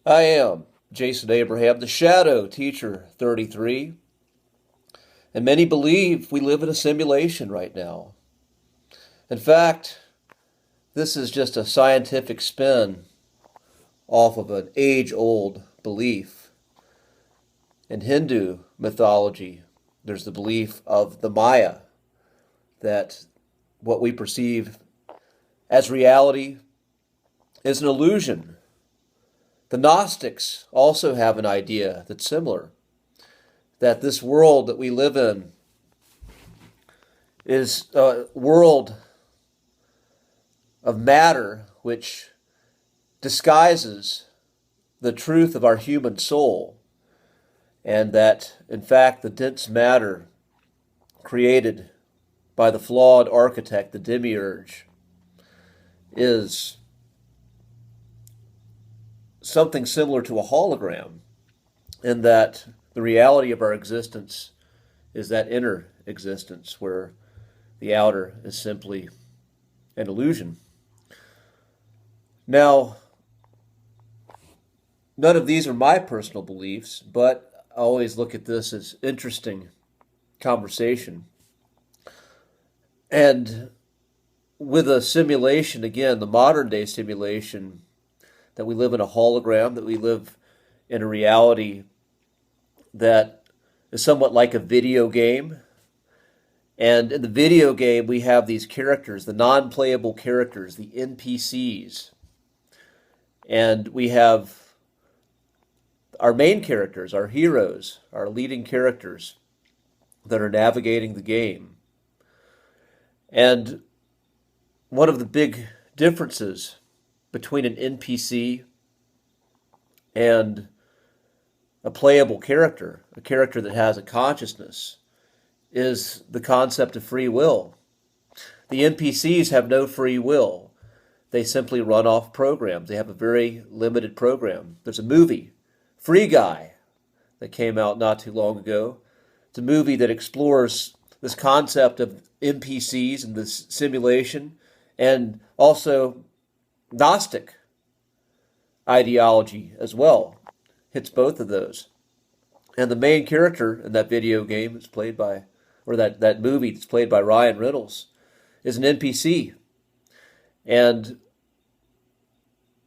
I am Jason Abraham, the Shadow Teacher 33, and many believe we live in a simulation right now. In fact, this is just a scientific spin off of an age old belief. In Hindu mythology, there's the belief of the Maya that what we perceive as reality is an illusion. The Gnostics also have an idea that's similar, that this world that we live in is a world of matter which disguises the truth of our human soul, and that, in fact, the dense matter created by the flawed architect, the demiurge, is something similar to a hologram, in that the reality of our existence is that inner existence where the outer is simply an illusion. Now, none of these are my personal beliefs, but I always look at this as interesting conversation. And with a simulation, again, the modern day simulation, that we live in a hologram, that we live in a reality that is somewhat like a video game. And in the video game, we have these characters, the non-playable characters, the NPCs. And we have our main characters, our heroes, our leading characters that are navigating the game. And one of the big differences between an NPC and a playable character, a character that has a consciousness, is the concept of free will. The NPCs have no free will. They simply run off programs. They have a very limited program. There's a movie, Free Guy, that came out not too long ago. It's a movie that explores this concept of NPCs and this simulation, and also Gnostic ideology as well. Hits both of those. And the main character in that video game is played by, or that movie that's played by Ryan Reynolds, is an NPC. And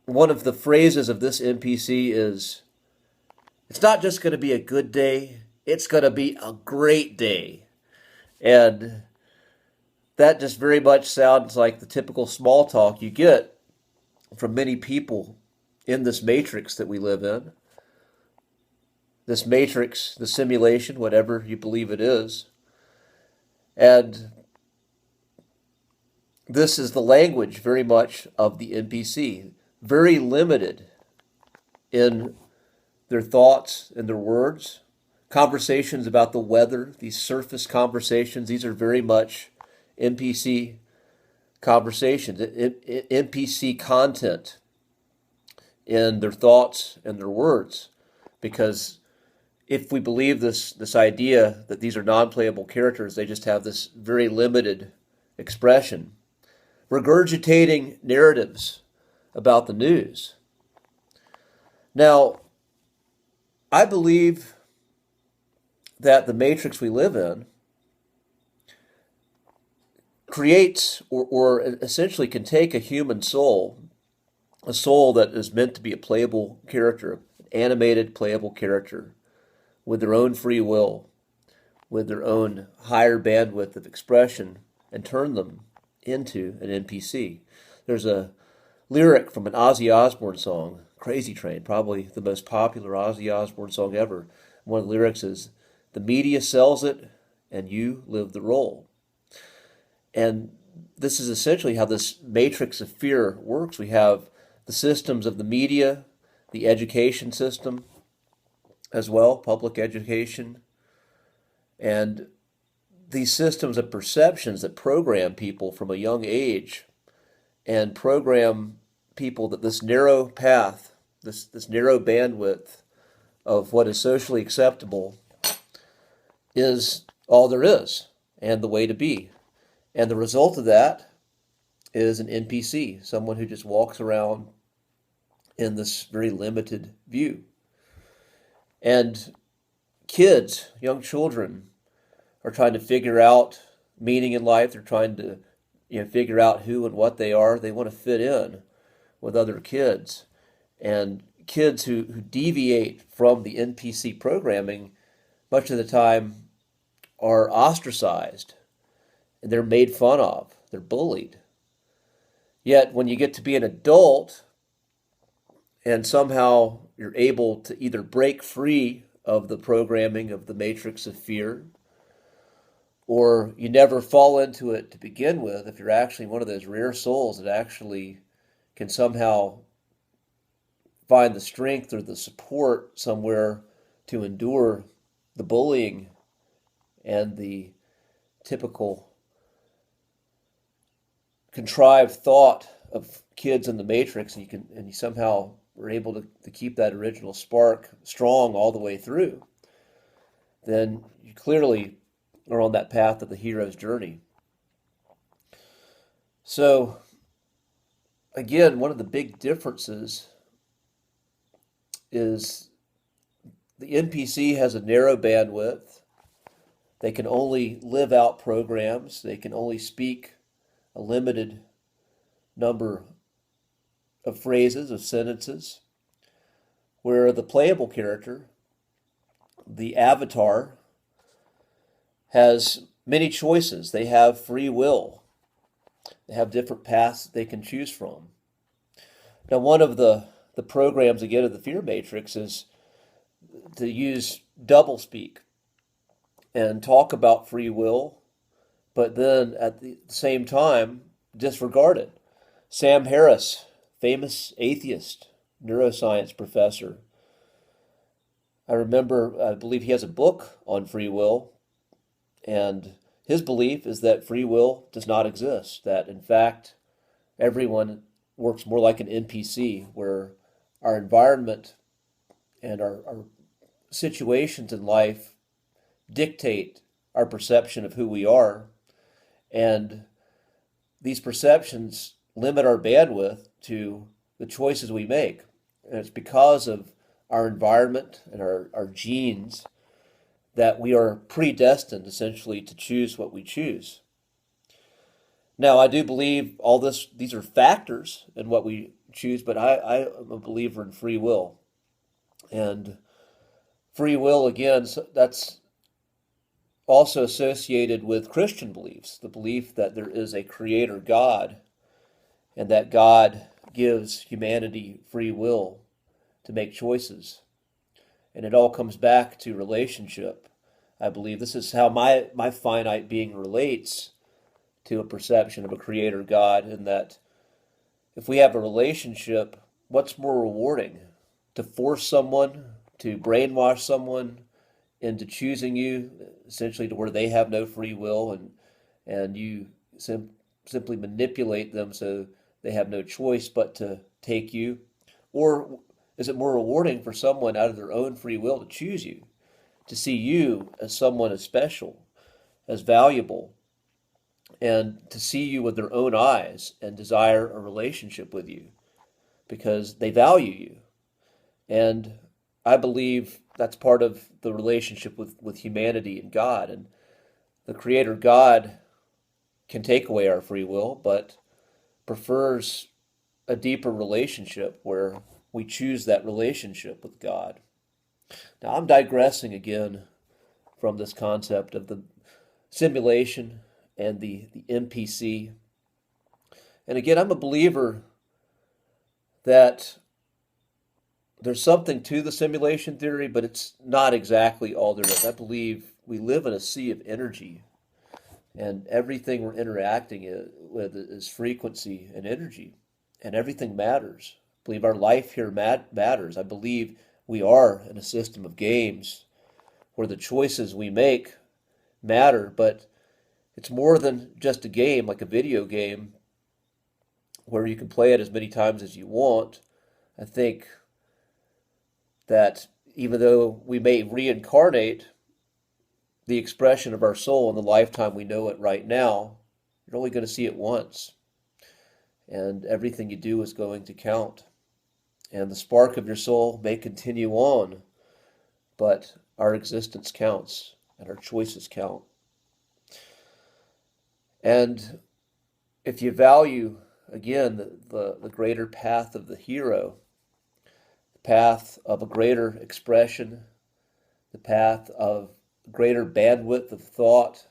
one of the phrases of this NPC is, it's not just going to be a good day, it's going to be a great day. And that just very much sounds like the typical small talk you get from many people in this matrix that we live in. This matrix, the simulation, whatever you believe it is. And this is the language very much of the NPC. Very limited in their thoughts and their words. Conversations about the weather, these surface conversations, these are very much NPC conversations, NPC content in their thoughts and their words. Because if we believe this idea that these are non-playable characters, they just have this very limited expression, regurgitating narratives about the news. Now, I believe that the matrix we live in creates or essentially can take a human soul, a soul that is meant to be a playable character, an animated playable character, with their own free will, with their own higher bandwidth of expression, and turn them into an NPC. There's a lyric from an Ozzy Osbourne song, Crazy Train, probably the most popular Ozzy Osbourne song ever. One of the lyrics is, the media sells it, and you live the role. And this is essentially how this matrix of fear works. We have the systems of the media, the education system as well, public education, and these systems of perceptions that program people from a young age and program people that this narrow path, this narrow bandwidth of what is socially acceptable is all there is and the way to be. And the result of that is an NPC, someone who just walks around in this very limited view. And kids, young children, are trying to figure out meaning in life. They're trying to, figure out who and what they are. They want to fit in with other kids. And kids who deviate from the NPC programming, much of the time, are ostracized and they're made fun of. They're bullied. Yet when you get to be an adult and somehow you're able to either break free of the programming of the matrix of fear, or you never fall into it to begin with, if you're actually one of those rare souls that actually can somehow find the strength or the support somewhere to endure the bullying and the typical contrived thought of kids in the matrix, and you somehow are able to keep that original spark strong all the way through, then you clearly are on that path of the hero's journey. So again, one of the big differences is the NPC has a narrow bandwidth. They can only live out programs. They can only speak a limited number of phrases, of sentences, where the playable character, the avatar, has many choices. They have free will. They have different paths that they can choose from. Now, one of the programs, again, of the fear matrix is to use doublespeak and talk about free will, but then at the same time disregard it. Sam Harris, famous atheist, neuroscience professor, I believe he has a book on free will, and his belief is that free will does not exist, that in fact everyone works more like an NPC, where our environment and our situations in life dictate our perception of who we are, and these perceptions limit our bandwidth to the choices we make. And it's because of our environment and our genes that we are predestined essentially to choose what we choose. Now, I do believe these are factors in what we choose, but I am a believer in free will. And free will, again, that's also associated with Christian beliefs, the belief that there is a creator God and that God gives humanity free will to make choices. And it all comes back to relationship. I believe this is how my finite being relates to a perception of a creator God, in that if we have a relationship, what's more rewarding? To force someone, to brainwash someone into choosing you, essentially to where they have no free will, and you simply manipulate them so they have no choice but to take you? Or is it more rewarding for someone out of their own free will to choose you, to see you as someone as special, as valuable, and to see you with their own eyes and desire a relationship with you because they value you? And I believe that's part of the relationship with humanity and God. And the Creator God can take away our free will, but prefers a deeper relationship where we choose that relationship with God. Now, I'm digressing again from this concept of the simulation and the NPC. And again, I'm a believer that there's something to the simulation theory, but it's not exactly all there is. I believe we live in a sea of energy, and everything we're interacting with is frequency and energy, and everything matters. I believe our life here matters. I believe we are in a system of games where the choices we make matter, but it's more than just a game, like a video game, where you can play it as many times as you want. I think that even though we may reincarnate the expression of our soul in the lifetime we know it right now, you're only going to see it once. And everything you do is going to count. and the spark of your soul may continue on, but our existence counts and our choices count. And if you value, again, the greater path of the hero, the path of a greater expression, the path of greater bandwidth of thought,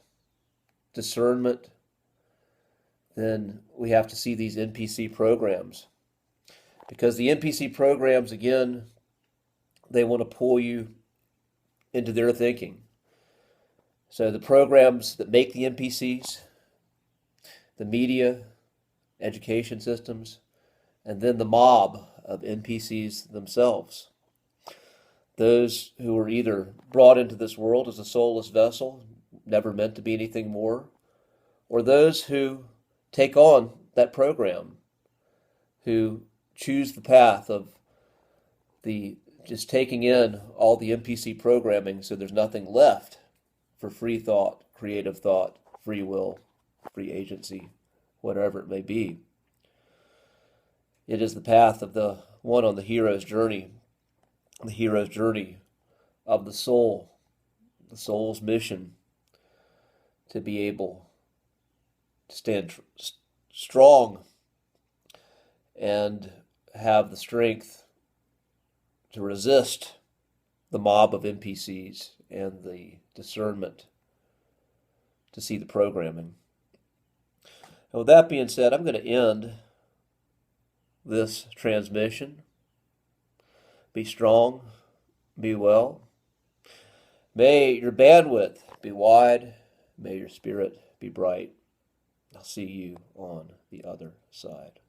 discernment, then we have to see these NPC programs. Because the NPC programs, again, they want to pull you into their thinking. So the programs that make the NPCs, the media, education systems, and then the mob of NPCs themselves. Those who are either brought into this world as a soulless vessel, never meant to be anything more, or those who take on that program, who choose the path of the just taking in all the NPC programming so there's nothing left for free thought, creative thought, free will, free agency, whatever it may be. It is the path of the one on the hero's journey of the soul's mission to be able to stand strong and have the strength to resist the mob of NPCs and the discernment to see the programming. And with that being said, I'm going to end this transmission. Be strong, be well. May your bandwidth be wide, may your spirit be bright. I'll see you on the other side.